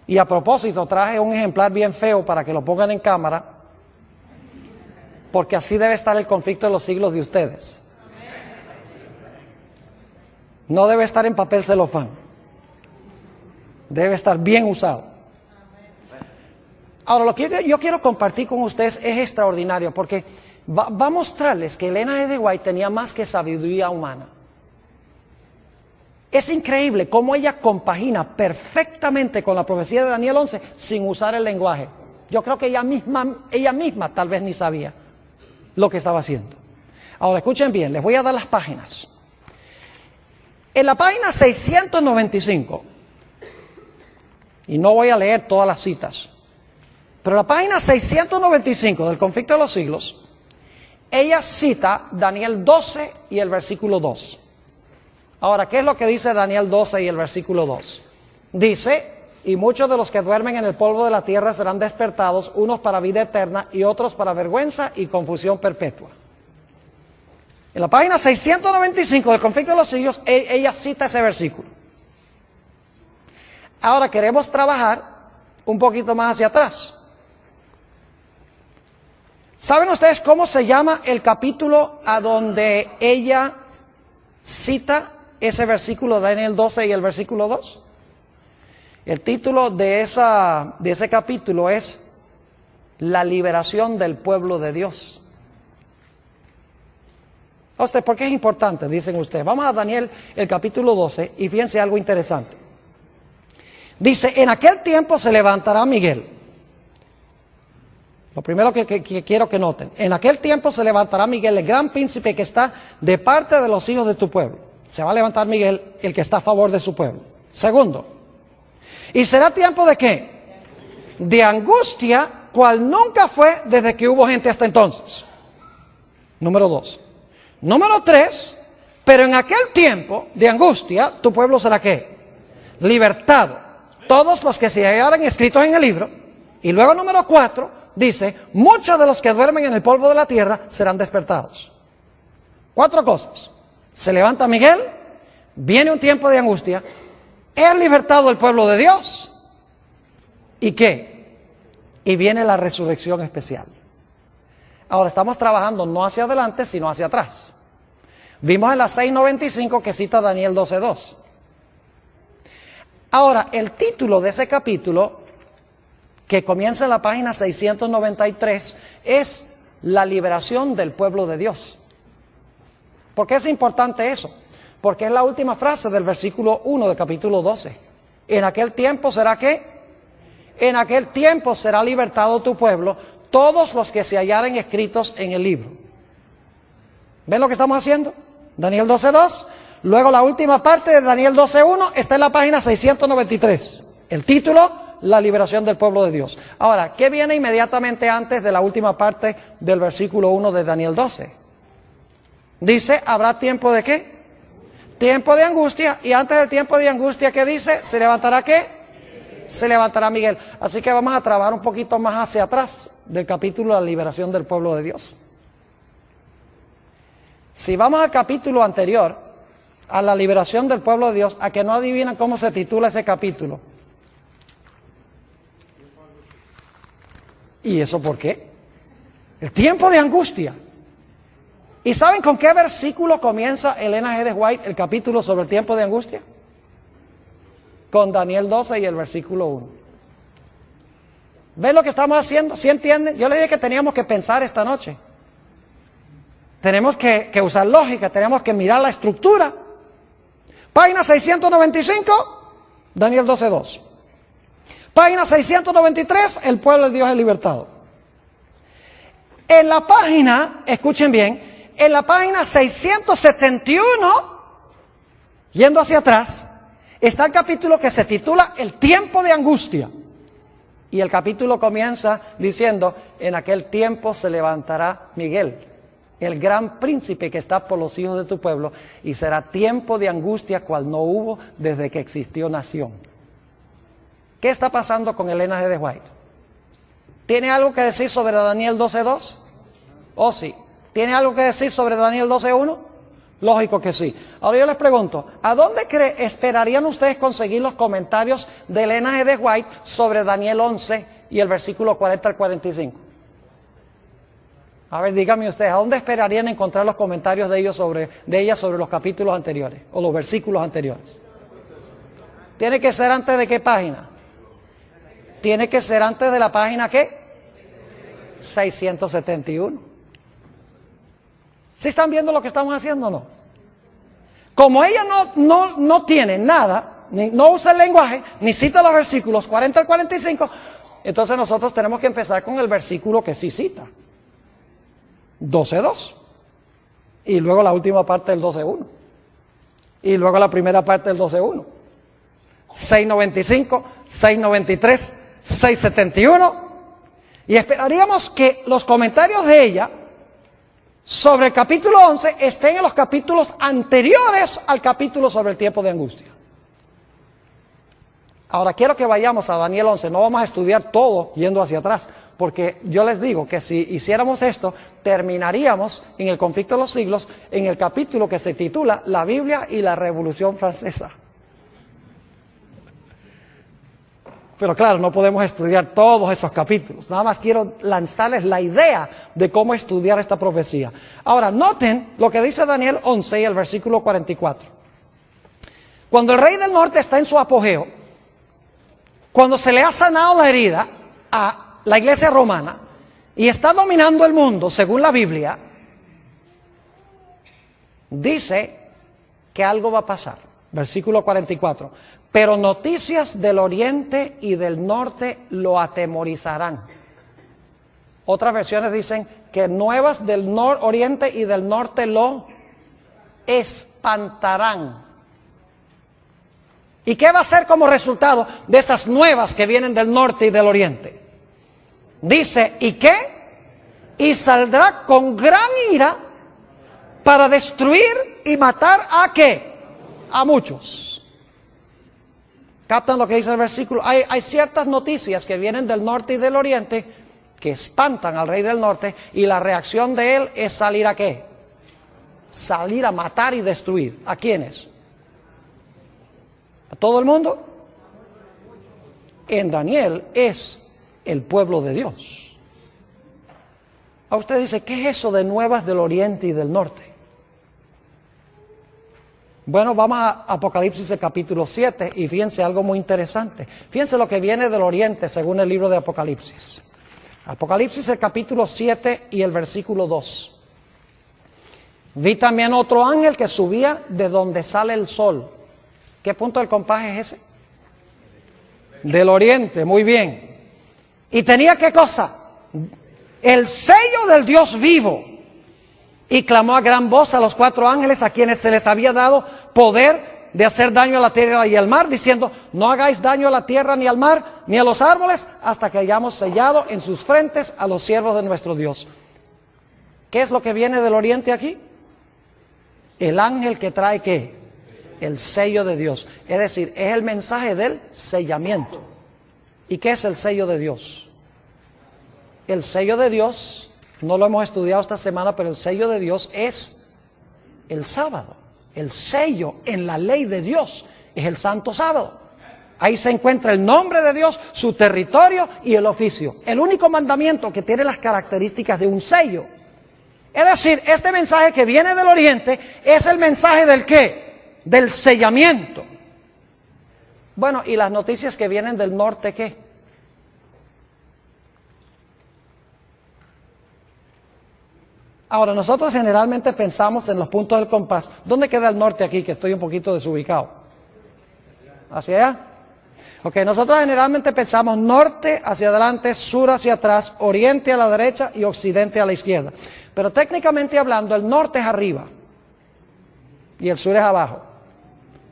Y a propósito traje un ejemplar bien feo para que lo pongan en cámara, porque así debe estar el conflicto de los siglos de ustedes. No debe estar en papel celofán. Debe estar bien usado. Ahora, lo que yo quiero compartir con ustedes es extraordinario, porque va a mostrarles que Elena G. de White tenía más que sabiduría humana. Es increíble cómo ella compagina perfectamente con la profecía de Daniel 11 sin usar el lenguaje. Yo creo que ella misma tal vez ni sabía lo que estaba haciendo. Ahora escuchen bien, les voy a dar las páginas. En la página 695, y no voy a leer todas las citas, pero en la página 695 del conflicto de los siglos, ella cita Daniel 12 y el versículo 2. Ahora, ¿qué es lo que dice Daniel 12 y el versículo 2? Dice: y muchos de los que duermen en el polvo de la tierra serán despertados, unos para vida eterna y otros para vergüenza y confusión perpetua. En la página 695 del conflicto de los siglos, ella cita ese versículo. Ahora queremos trabajar un poquito más hacia atrás. ¿Saben ustedes cómo se llama el capítulo a donde ella cita ese versículo de Daniel 12 y el versículo 2? El título de ese capítulo es La liberación del pueblo de Dios. ¿Por qué es importante? Dicen ustedes. Vamos a Daniel, el capítulo 12, y fíjense algo interesante. Dice: en aquel tiempo se levantará Miguel. Lo primero que quiero que noten: en aquel tiempo se levantará Miguel, el gran príncipe que está de parte de los hijos de tu pueblo. Se va a levantar Miguel, el que está a favor de su pueblo. Segundo, ¿y será tiempo de qué? De angustia, cual nunca fue desde que hubo gente hasta entonces. Número 2. Número 3, pero en aquel tiempo de angustia, tu pueblo será ¿qué? Libertado. Todos los que se hallaran escritos en el libro. Y luego número 4, dice: muchos de los que duermen en el polvo de la tierra serán despertados. 4 cosas. Se levanta Miguel, viene un tiempo de angustia, es libertado el pueblo de Dios, ¿y qué? Y viene la resurrección especial. Ahora estamos trabajando no hacia adelante, sino hacia atrás. Vimos en la 695 que cita Daniel 12:2. Ahora, el título de ese capítulo, que comienza en la página 693, es La liberación del pueblo de Dios. ¿Por qué es importante eso? Porque es la última frase del versículo 1 del capítulo 12. En aquel tiempo será ¿qué? En aquel tiempo será libertado tu pueblo, todos los que se hallaren escritos en el libro. ¿Ven lo que estamos haciendo? Daniel 12:2. Luego la última parte de Daniel 12:1 está en la página 693. El título: La liberación del pueblo de Dios. Ahora, ¿qué viene inmediatamente antes de la última parte del versículo 1 de Daniel 12? Dice: ¿habrá tiempo de qué? Tiempo de angustia. Y antes del tiempo de angustia, ¿qué dice? ¿Se levantará qué? Se levantará Miguel. Así que vamos a trabajar un poquito más hacia atrás del capítulo La liberación del pueblo de Dios. Si vamos al capítulo anterior, a la liberación del pueblo de Dios, a que no adivinan cómo se titula ese capítulo. ¿Y eso por qué? El tiempo de angustia. ¿Y saben con qué versículo comienza Elena G. de White el capítulo sobre el tiempo de angustia? Con Daniel 12 y el versículo 1. ¿Ven lo que estamos haciendo? ¿Sí entienden? Yo les dije que teníamos que pensar esta noche. Tenemos que usar lógica, tenemos que mirar la estructura. Página 695, Daniel 12:2. Página 693, el pueblo de Dios es libertado. En la página, escuchen bien, en la página 671, yendo hacia atrás, está el capítulo que se titula El tiempo de angustia. Y el capítulo comienza diciendo, en aquel tiempo se levantará Miguel, el gran príncipe que está por los hijos de tu pueblo, y será tiempo de angustia cual no hubo desde que existió nación. ¿Qué está pasando con Elena G. de White? ¿Tiene algo que decir sobre Daniel 12.2? ¿Oh sí? ¿Tiene algo que decir sobre Daniel 12.1? Lógico que sí. Ahora yo les pregunto, ¿a dónde esperarían ustedes conseguir los comentarios de Elena G. de White sobre Daniel 11 y el versículo 40 al 45? A ver, díganme ustedes, ¿a dónde esperarían encontrar los comentarios de ella sobre los capítulos anteriores o los versículos anteriores? ¿Tiene que ser antes de qué página? Tiene que ser antes de la página ¿qué? 671. ¿Sí están viendo lo que estamos haciendo o no? Como ella no tiene nada, no usa el lenguaje, ni cita los versículos 40 al 45, entonces nosotros tenemos que empezar con el versículo que sí cita. 12.2. Y luego la última parte del 12.1. Y luego la primera parte del 12.1. 6.95, 6.93, 6.71. Y esperaríamos que los comentarios de ella sobre el capítulo 11 estén en los capítulos anteriores al capítulo sobre el tiempo de angustia. Ahora quiero que vayamos a Daniel 11, no vamos a estudiar todo yendo hacia atrás, porque yo les digo que si hiciéramos esto, terminaríamos en el conflicto de los siglos, en el capítulo que se titula La Biblia y la Revolución Francesa. Pero claro, no podemos estudiar todos esos capítulos, nada más quiero lanzarles la idea de cómo estudiar esta profecía. Ahora, noten lo que dice Daniel 11 y el versículo 44. Cuando el rey del norte está en su apogeo, cuando se le ha sanado la herida a la iglesia romana y está dominando el mundo, según la Biblia, dice que algo va a pasar. Versículo 44. Pero noticias del oriente y del norte lo atemorizarán. Otras versiones dicen que nuevas del oriente y del norte lo espantarán. ¿Y qué va a ser como resultado de esas nuevas que vienen del norte y del oriente? Dice, ¿y qué? Y saldrá con gran ira para destruir y matar ¿a qué? A muchos. ¿Captan lo que dice el versículo? Hay ciertas noticias que vienen del norte y del oriente que espantan al rey del norte, y la reacción de él es salir ¿a qué? Salir a matar y destruir. ¿A quiénes? ¿A todo el mundo? En Daniel es el pueblo de Dios. A usted dice, ¿qué es eso de nuevas del oriente y del norte? Bueno, vamos a Apocalipsis el capítulo 7 y fíjense algo muy interesante. Fíjense lo que viene del oriente según el libro de Apocalipsis. Apocalipsis el capítulo 7 y el versículo 2. Vi también otro ángel que subía de donde sale el sol. ¿Qué punto del compás es ese? Del oriente, muy bien. Y tenía ¿qué cosa? El sello del Dios vivo. Y clamó a gran voz a los 4 ángeles a quienes se les había dado poder de hacer daño a la tierra y al mar, diciendo, no hagáis daño a la tierra ni al mar ni a los árboles hasta que hayamos sellado en sus frentes a los siervos de nuestro Dios. ¿Qué es lo que viene del oriente aquí? El ángel que trae ¿qué? El sello de Dios. Es decir, es el mensaje del sellamiento. ¿Y qué es el sello de Dios? El sello de Dios, no lo hemos estudiado esta semana, pero el sello de Dios es el sábado. El sello en la ley de Dios es el santo sábado. Ahí se encuentra el nombre de Dios, su territorio y el oficio. El único mandamiento que tiene las características de un sello. Es decir, este mensaje que viene del oriente es el mensaje del ¿qué? Del sellamiento. Bueno, ¿y las noticias que vienen del norte qué? Ahora, nosotros generalmente pensamos en los puntos del compás. ¿Dónde queda el norte aquí? Que estoy un poquito desubicado. ¿Hacia allá? Ok, nosotros generalmente pensamos norte hacia adelante, sur hacia atrás, oriente a la derecha y occidente a la izquierda. Pero técnicamente hablando, el norte es arriba y el sur es abajo.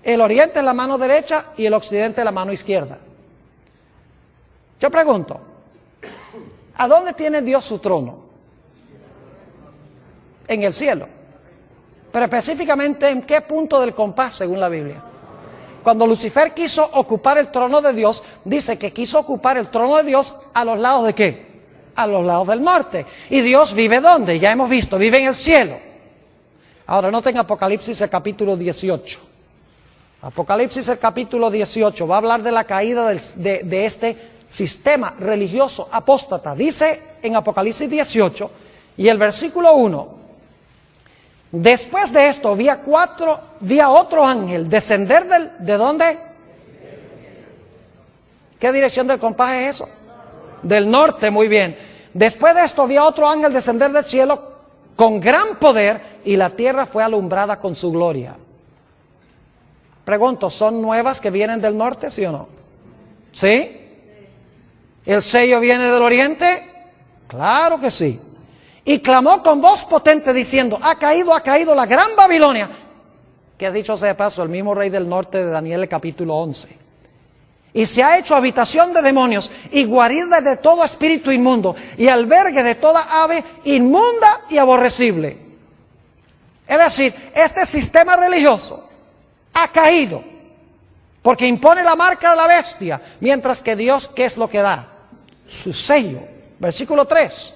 El oriente es la mano derecha y el occidente es la mano izquierda. Yo pregunto, ¿a dónde tiene Dios su trono? En el cielo. Pero específicamente, ¿en qué punto del compás según la Biblia? Cuando Lucifer quiso ocupar el trono de Dios, dice que quiso ocupar el trono de Dios a los lados ¿de qué? A los lados del norte. ¿Y Dios vive dónde? Ya hemos visto, vive en el cielo. Ahora noten Apocalipsis el capítulo 18. Apocalipsis el capítulo 18 va a hablar de la caída de este sistema religioso apóstata. Dice en Apocalipsis 18 y el versículo 1: después de esto vi a otro ángel descender ¿de dónde? ¿Qué dirección del compás es eso? Del norte, muy bien. Después de esto vi a otro ángel descender del cielo con gran poder, y la tierra fue alumbrada con su gloria. Pregunto, ¿son nuevas que vienen del norte, sí o no? ¿Sí? ¿El sello viene del oriente? Claro que sí. Y clamó con voz potente diciendo: ha caído la gran Babilonia, que dicho sea de paso, el mismo rey del norte de Daniel, el capítulo 11. Y se ha hecho habitación de demonios y guarida de todo espíritu inmundo y albergue de toda ave inmunda y aborrecible. Es decir, este sistema religioso ha caído porque impone la marca de la bestia, mientras que Dios, ¿qué es lo que da? Su sello. Versículo 3: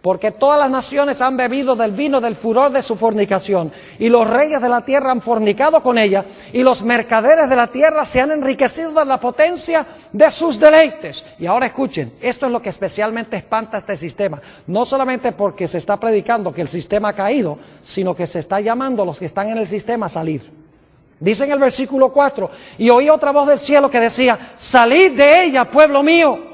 porque todas las naciones han bebido del vino del furor de su fornicación, y los reyes de la tierra han fornicado con ella, y los mercaderes de la tierra se han enriquecido de la potencia de sus deleites. Y ahora escuchen, esto es lo que especialmente espanta este sistema, no solamente porque se está predicando que el sistema ha caído, sino que se está llamando a los que están en el sistema a salir. Dice en el versículo 4: y oí otra voz del cielo que decía: salid de ella, pueblo mío,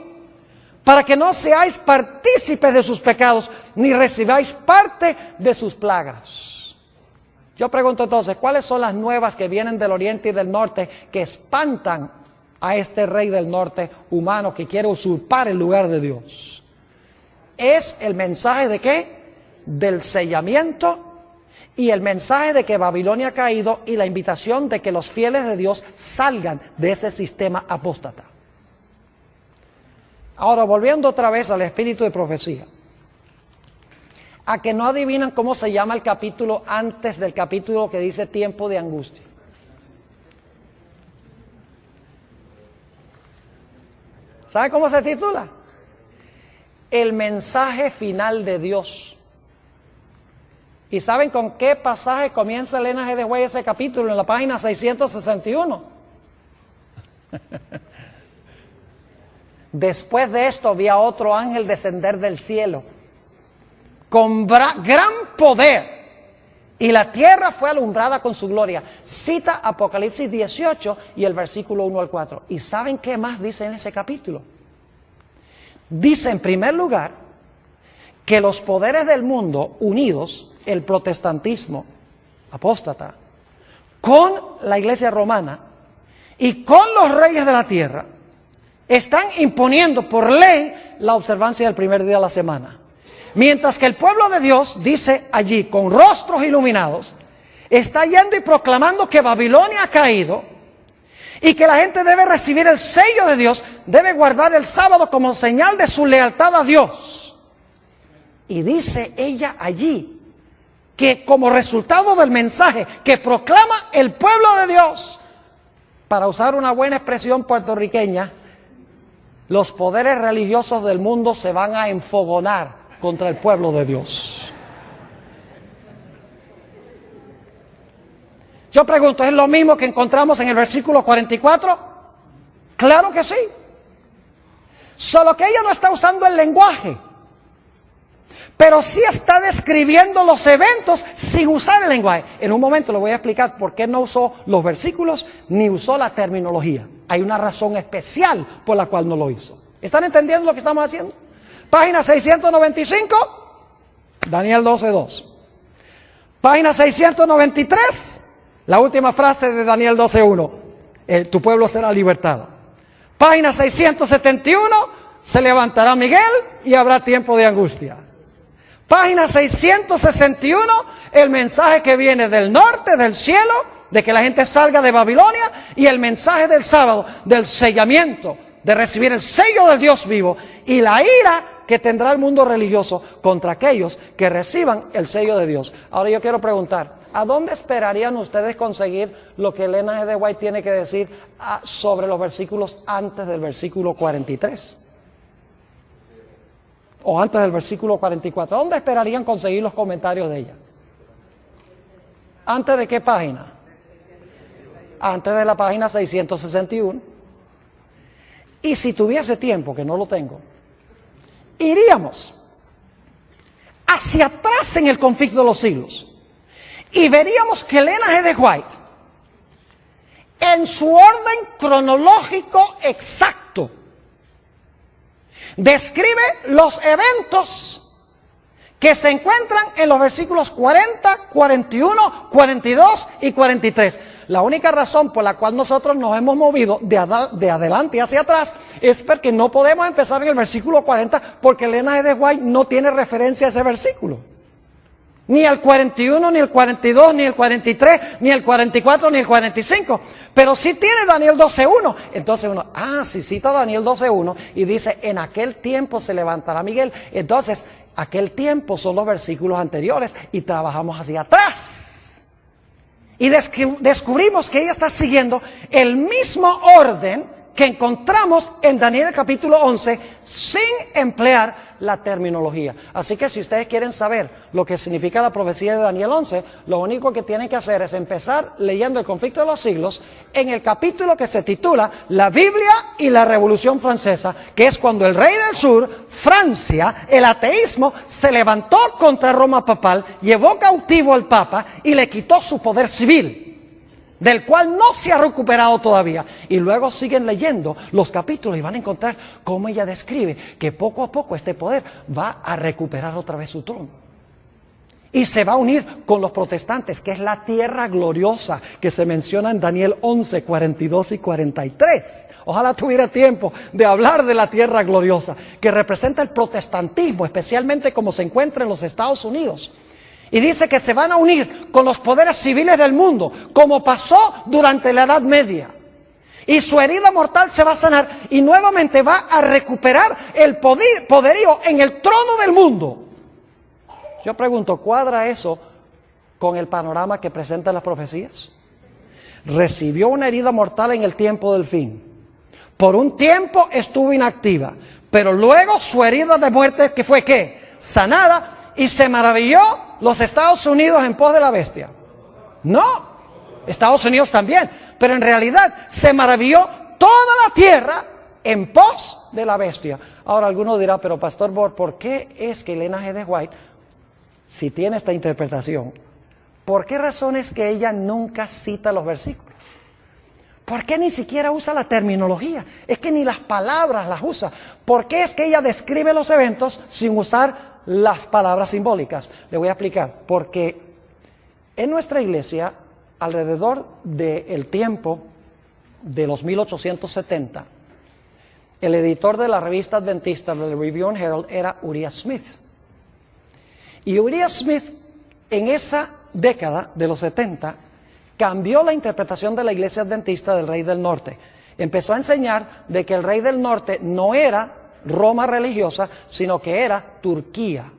para que no seáis partícipes de sus pecados, ni recibáis parte de sus plagas. Yo pregunto entonces, ¿cuáles son las nuevas que vienen del oriente y del norte que espantan a este rey del norte humano que quiere usurpar el lugar de Dios? Es el mensaje de ¿qué? Del sellamiento, y el mensaje de que Babilonia ha caído, y la invitación de que los fieles de Dios salgan de ese sistema apóstata. Ahora, volviendo otra vez al espíritu de profecía, a que no adivinan cómo se llama el capítulo antes del capítulo que dice tiempo de angustia. ¿Sabe cómo se titula? El mensaje final de Dios. ¿Y saben con qué pasaje comienza Elena G. de White ese capítulo? En la página 661. Después de esto vi a otro ángel descender del cielo con gran poder, y la tierra fue alumbrada con su gloria. Cita Apocalipsis 18 y el versículo 1 al 4. ¿Y saben qué más dice en ese capítulo? Dice en primer lugar que los poderes del mundo unidos, el protestantismo apóstata, con la iglesia romana y con los reyes de la tierra, están imponiendo por ley la observancia del primer día de la semana. Mientras que el pueblo de Dios, dice allí, con rostros iluminados, está yendo y proclamando que Babilonia ha caído y que la gente debe recibir el sello de Dios, debe guardar el sábado como señal de su lealtad a Dios. Y dice ella allí que como resultado del mensaje que proclama el pueblo de Dios, para usar una buena expresión puertorriqueña, los poderes religiosos del mundo se van a enfogonar contra el pueblo de Dios. Yo pregunto, ¿es lo mismo que encontramos en el versículo 44? Claro que sí. Solo que ella no está usando el lenguaje, pero sí está describiendo los eventos sin usar el lenguaje. En un momento le voy a explicar por qué no usó los versículos ni usó la terminología. Hay una razón especial por la cual no lo hizo. ¿Están entendiendo lo que estamos haciendo? Página 695, Daniel 12:2. Página 693, la última frase de Daniel 12:1. Tu pueblo será libertado. Página 671, se levantará Miguel y habrá tiempo de angustia. Página 661, el mensaje que viene del norte, del cielo, de que la gente salga de Babilonia, y el mensaje del sábado, del sellamiento, de recibir el sello del Dios vivo y la ira que tendrá el mundo religioso contra aquellos que reciban el sello de Dios. Ahora yo quiero preguntar, ¿a dónde esperarían ustedes conseguir lo que Elena G. de White tiene que decir sobre los versículos antes del versículo 43? O antes del versículo 44. ¿Dónde esperarían conseguir los comentarios de ella? ¿Antes de qué página? Antes de la página 661. Y si tuviese tiempo, que no lo tengo, iríamos hacia atrás en el conflicto de los siglos y veríamos que Elena G. de White, en su orden cronológico exacto, describe los eventos que se encuentran en los versículos 40, 41, 42 y 43. La única razón por la cual nosotros nos hemos movido de adelante hacia atrás es porque no podemos empezar en el versículo 40 porque Elena G. de White no tiene referencia a ese versículo. Ni el 41, ni el 42, ni el 43, ni el 44, ni el 45. Pero sí tiene Daniel 12.1. Entonces uno, si cita Daniel 12.1 y dice, en aquel tiempo se levantará Miguel. Entonces, aquel tiempo son los versículos anteriores y trabajamos hacia atrás. Y descubrimos que ella está siguiendo el mismo orden que encontramos en Daniel capítulo 11 sin emplear la terminología. Así que si ustedes quieren saber lo que significa la profecía de Daniel 11, lo único que tienen que hacer es empezar leyendo el conflicto de los siglos en el capítulo que se titula La Biblia y la Revolución Francesa, que es cuando el rey del sur, Francia, el ateísmo, se levantó contra Roma papal, llevó cautivo al papa y le quitó su poder civil, del cual no se ha recuperado todavía. Y luego siguen leyendo los capítulos y van a encontrar cómo ella describe que poco a poco este poder va a recuperar otra vez su trono. Y se va a unir con los protestantes, que es la tierra gloriosa que se menciona en Daniel 11, 42 y 43. Ojalá tuviera tiempo de hablar de la tierra gloriosa, que representa el protestantismo, especialmente como se encuentra en los Estados Unidos. Y dice que se van a unir con los poderes civiles del mundo, como pasó durante la Edad Media. Y su herida mortal se va a sanar y nuevamente va a recuperar el poderío en el trono del mundo. Yo pregunto, ¿cuadra eso con el panorama que presentan las profecías? Recibió una herida mortal en el tiempo del fin. Por un tiempo estuvo inactiva, pero luego su herida de muerte, que fue ¿qué? Sanada. Y se maravilló los Estados Unidos en pos de la bestia. No, Estados Unidos también, pero en realidad se maravilló toda la tierra en pos de la bestia. Ahora alguno dirá, pero Pastor Bor, ¿por qué es que Elena G. de White, si tiene esta interpretación, por qué razón es que ella nunca cita los versículos? ¿Por qué ni siquiera usa la terminología? Es que ni las palabras las usa. ¿Por qué es que ella describe los eventos sin usar las palabras simbólicas? Le voy a explicar. Porque en nuestra iglesia, alrededor del tiempo de los 1870, el editor de la revista adventista del Review and Herald era Uriah Smith. Y Uriah Smith, en esa década de los 70, cambió la interpretación de la iglesia adventista del Rey del Norte. Empezó a enseñar de que el Rey del Norte no era Roma religiosa, sino que era Turquía,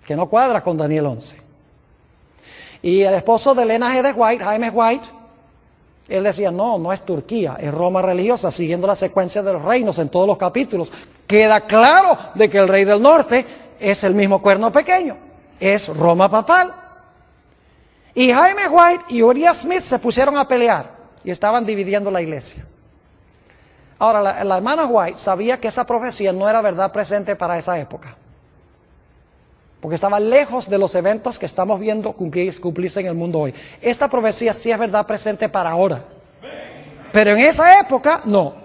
que no cuadra con Daniel 11. Y el esposo de Elena G. de White, Jaime White, él decía, no es Turquía, es Roma religiosa, siguiendo la secuencia de los reinos en todos los capítulos. Queda claro de que el rey del norte es el mismo cuerno pequeño, es Roma papal. Y Jaime White y Uriah Smith se pusieron a pelear y estaban dividiendo la iglesia. Ahora, la hermana White sabía que esa profecía no era verdad presente para esa época, porque estaba lejos de los eventos que estamos viendo cumplirse en el mundo hoy. Esta profecía sí es verdad presente para ahora, pero en esa época no.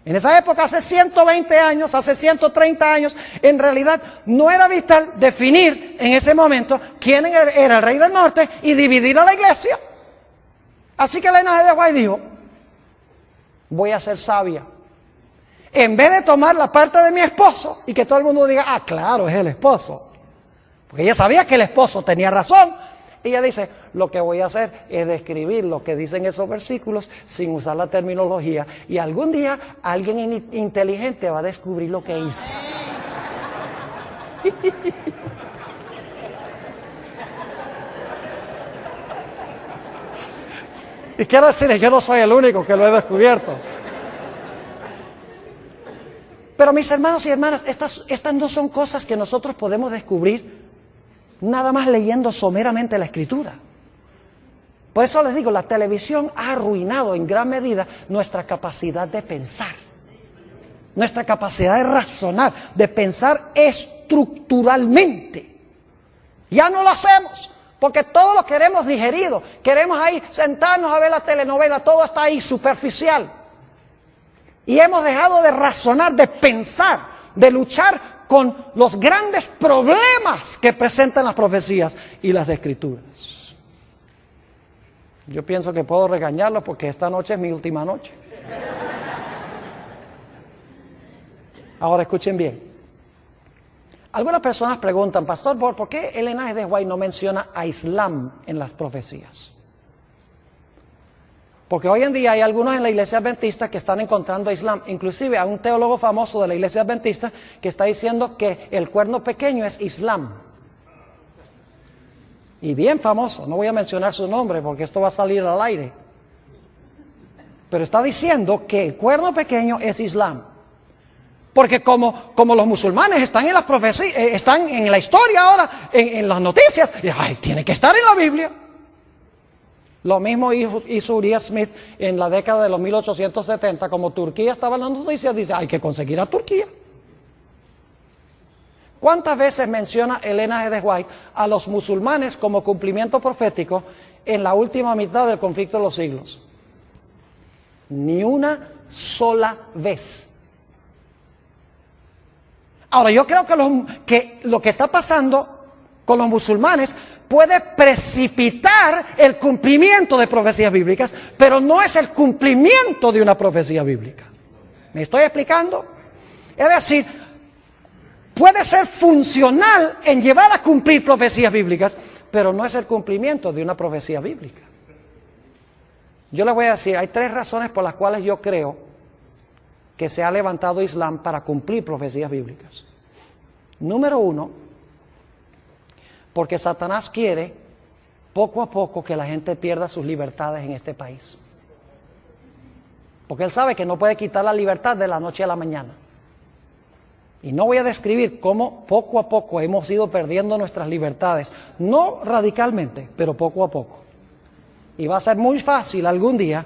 En esa época, hace 120 años, hace 130 años, en realidad no era vital definir en ese momento quién era el rey del norte y dividir a la iglesia. Así que Elena G. de White dijo, voy a ser sabia. En vez de tomar la parte de mi esposo y que todo el mundo diga, claro, es el esposo. Porque ella sabía que el esposo tenía razón. Y ella dice, lo que voy a hacer es describir lo que dicen esos versículos sin usar la terminología. Y algún día alguien inteligente va a descubrir lo que hice. Y quiero decirles, yo no soy el único que lo he descubierto. Pero mis hermanos y hermanas, estas no son cosas que nosotros podemos descubrir nada más leyendo someramente la Escritura. Por eso les digo, la televisión ha arruinado en gran medida nuestra capacidad de pensar, nuestra capacidad de razonar, de pensar estructuralmente. Ya no lo hacemos, porque todo lo queremos digerido. Queremos ahí sentarnos a ver la telenovela, todo está ahí superficial. Y hemos dejado de razonar, de pensar, de luchar con los grandes problemas que presentan las profecías y las Escrituras. Yo pienso que puedo regañarlos porque esta noche es mi última noche. Ahora escuchen bien. Algunas personas preguntan, Pastor Borg, ¿por qué Ellen G. White no menciona a Islam en las profecías? Porque hoy en día hay algunos en la iglesia adventista que están encontrando a Islam. Inclusive hay un teólogo famoso de la iglesia adventista que está diciendo que el cuerno pequeño es Islam. Y bien famoso, no voy a mencionar su nombre porque esto va a salir al aire. Pero está diciendo que el cuerno pequeño es Islam. Porque como los musulmanes están en las profecías, están en la historia ahora, en las noticias, tiene que estar en la Biblia. Lo mismo hizo Uriah Smith en la década de los 1870, como Turquía estaba en las noticias, dice, hay que conseguir a Turquía. ¿Cuántas veces menciona Ellen G. White a los musulmanes como cumplimiento profético en la última mitad del conflicto de los siglos? Ni una sola vez. Ahora, yo creo que lo que está pasando con los musulmanes puede precipitar el cumplimiento de profecías bíblicas, pero no es el cumplimiento de una profecía bíblica. ¿Me estoy explicando? Es decir, puede ser funcional en llevar a cumplir profecías bíblicas, pero no es el cumplimiento de una profecía bíblica. Yo les voy a decir, hay 3 razones por las cuales yo creo que se ha levantado Islam para cumplir profecías bíblicas. Número 1, porque Satanás quiere poco a poco que la gente pierda sus libertades en este país. Porque él sabe que no puede quitar la libertad de la noche a la mañana. Y no voy a describir cómo poco a poco hemos ido perdiendo nuestras libertades. No radicalmente, pero poco a poco. Y va a ser muy fácil algún día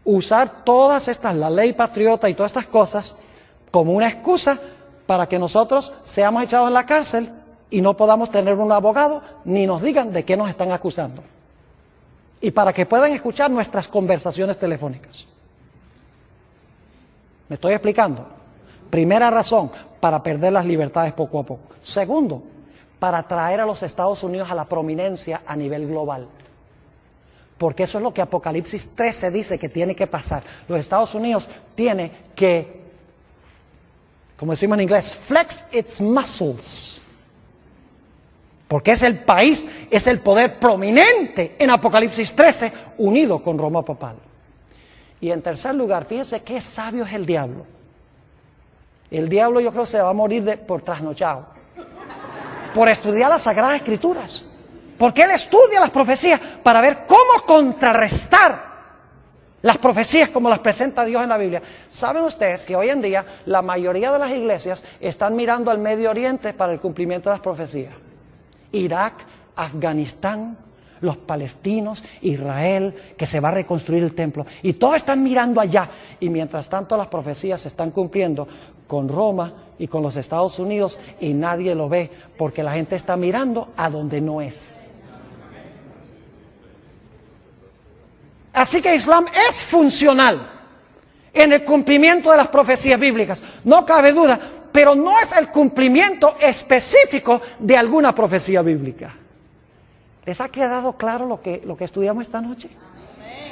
usar todas estas, la ley patriota y todas estas cosas, como una excusa para que nosotros seamos echados en la cárcel y no podamos tener un abogado, ni nos digan de qué nos están acusando. Y para que puedan escuchar nuestras conversaciones telefónicas. ¿Me estoy explicando? Primera razón, para perder las libertades poco a poco. Segundo, para traer a los Estados Unidos a la prominencia a nivel global. Porque eso es lo que Apocalipsis 13 dice que tiene que pasar. Los Estados Unidos tiene que, como decimos en inglés, flex its muscles. Porque es el país, es el poder prominente en Apocalipsis 13, unido con Roma papal. Y en tercer lugar, fíjense qué sabio es el diablo. El diablo yo creo se va a morir por trasnochado. Por estudiar las Sagradas Escrituras. Porque él estudia las profecías para ver cómo contrarrestar las profecías como las presenta Dios en la Biblia. ¿Saben ustedes que hoy en día la mayoría de las iglesias están mirando al Medio Oriente para el cumplimiento de las profecías? Irak, Afganistán, los palestinos, Israel, que se va a reconstruir el templo. Y todos están mirando allá. Y mientras tanto las profecías se están cumpliendo con Roma y con los Estados Unidos y nadie lo ve porque la gente está mirando a donde no es. Así que Islam es funcional en el cumplimiento de las profecías bíblicas. No cabe duda, pero no es el cumplimiento específico de alguna profecía bíblica. ¿Les ha quedado claro lo que estudiamos esta noche?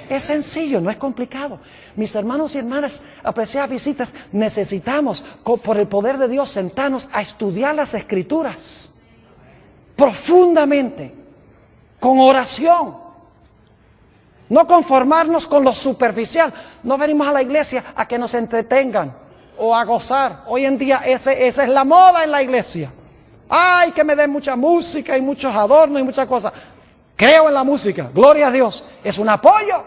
Es sencillo, no es complicado. Mis hermanos y hermanas, apreciadas visitas, necesitamos, por el poder de Dios, sentarnos a estudiar las Escrituras profundamente con oración. No conformarnos con lo superficial. No venimos a la iglesia a que nos entretengan o a gozar. Hoy en día esa es la moda en la iglesia. Ay, que me den mucha música y muchos adornos y muchas cosas. Creo en la música, gloria a Dios, es un apoyo.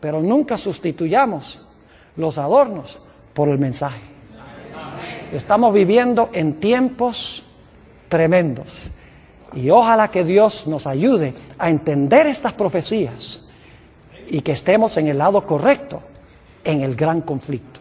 Pero nunca sustituyamos los adornos por el mensaje. Estamos viviendo en tiempos tremendos. Y ojalá que Dios nos ayude a entender estas profecías y que estemos en el lado correcto en el gran conflicto.